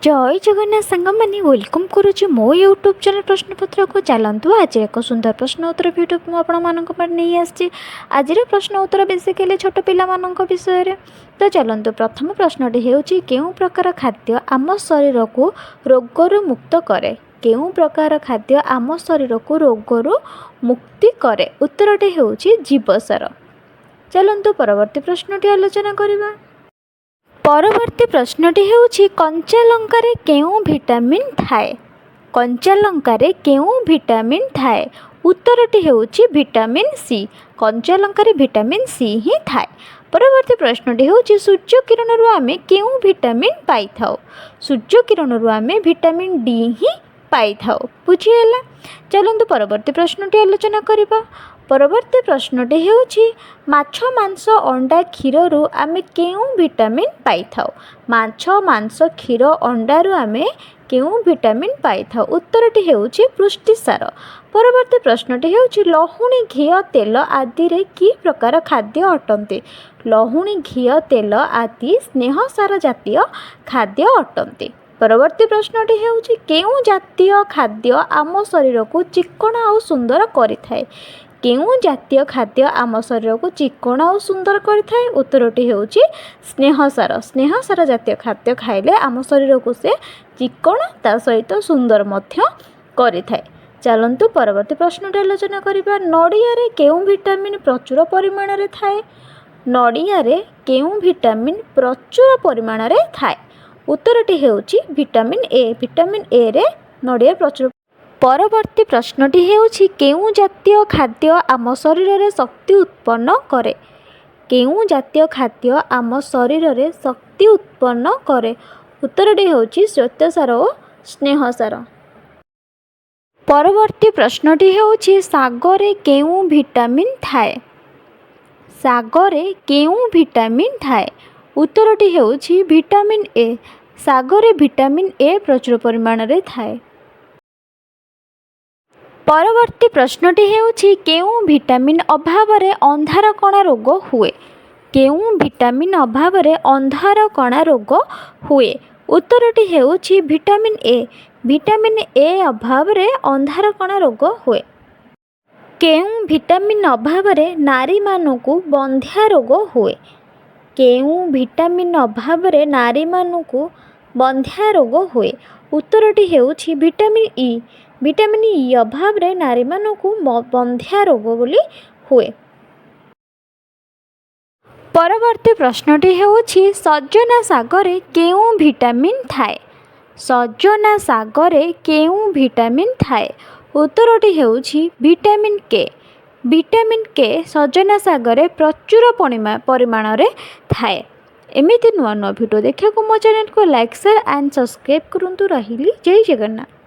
जय जगन्नाथ सांग मैंने वेलकम करुच्ची मो यूट्यूब चैनल प्रश्नपत्र को चलतु आज एक सुंदर प्रश्न उत्तर भिडियो मुझे नहीं आसी। आज प्रश्न उत्तर बेसिकली छोट पिला विषय रे। तो चलतु प्रथम प्रश्नटी होउची केउ प्रकार खाद्य आम शरीर को रोगरु मुक्त करे। केउ प्रकार खाद्य आम शरीर को रोगरु मुक्ति करे। उत्तरटी होउची जीवसार। चलतु परवर्ती प्रश्नटी आलोचना करिबा। परवर्ती प्रश्नटी होउछि कंचा लंकारे केउ विटामिन थाए। कंचा लंकारे केउ विटामिन थाए। उत्तरटी होउछि विटामिन सी। कंचा लंकारे विटामिन सी ही थाए। परवर्ती प्रश्नटी होउछि सूर्य किरणरु आमे केउ विटामिन पाई थाउ। सूर्य किरणरु आमे विटामिन डी ही पाई थाउ। बुझिएला। चलंतु परवर्ती प्रश्नटी आलोचना करिबा। परवर्ती प्रश्नटी होउछि माछ मांस अंडा क्षीररु आमे केउ विटामिन पाई थाउ। माछ मांस क्षीर अंडारु आमे केउ विटामिन पाई थाउ। उत्तरटी होउछि पुष्टिसार। परवर्ती प्रश्नटी होउछि लहुणी घी तेल आदि रे की प्रकार खाद्य अटंती। लहुणी घी तेल आदि स्नेहसार जातीय खाद्य अटंती। परवर्ती प्रश्नटी होउछि केउ जातीय खाद्य आम शरीर को चिक्कण और सुंदर करिथाए। केउ जातीय खाद्य आम शरीर को चिक्कण और सुंदर करिथाए। उत्तरटी होउछि स्नेहसार। स्नेहसार जातीय खाद्य खाइले आम शरीर को से चिक्कण ता सहित सुंदर मध्य करिथाए। चलंतु परवर्ती प्रश्नटी आलोचना करिबा। नडिया रे केउ विटामिन प्रचुर परिमाण रे थाए। नडिया रे केउ विटामिन प्रचुर परिमाण रे थाए। उत्तरटी होउछि विटामिन ए। विटामिन ए रे नडिया प्रचुर। परवर्ती प्रश्नटी होउछि केउ जातीय खाद्य आम शरीर रे शक्ति उत्पन्न करे। केउ जातीय खाद्य आम शरीर रे शक्ति उत्पन्न करे। उत्तरटी होउछि श्वेतसार और स्नेहसार। परवर्ती प्रश्नटी होउछि सागरे केउ विटामिन थाए। सागरे केउ विटामिन थाए। उत्तरटी होउछि vitamin A. Sagare vitamin A प्रचुर परिमाण रे थाए। परवर्ती प्रश्नटी होउछि केउ विटामिन अभाव रे अंधार कणा रोग हुए। केउ विटामिन अभाव रे अंधार कणा रोग हुए। उत्तरटी होउछि विटामिन ए। विटामिन ए अभाव रे अंधार कणा रोग हुए। केउ विटामिन अभाव रे नारी मानकु बंध्या रोग हुए। केउ विटामिन अभाव रे नारी मानकु बंध्या रोग हुए। उत्तरटी होउछि विटामिन ई। विटामिन ई अभाव रे नारी मानकु बंध्या रोग बोली हुए। परवर्ती प्रश्नटी होउछि सजना सागरे केउ विटामिन थाए। सजना सागरे केउ विटामिन थाए। उत्तरटी होउछि विटामिन के। विटामिन के सजना सागरे प्रचुर परिमाण रे थाए। एमिति नुआ नुआ वीडियो देखा मो चैनल को लाइक शेयर एंड सब्सक्राइब करंतु। रहिली जय जगन्नाथ।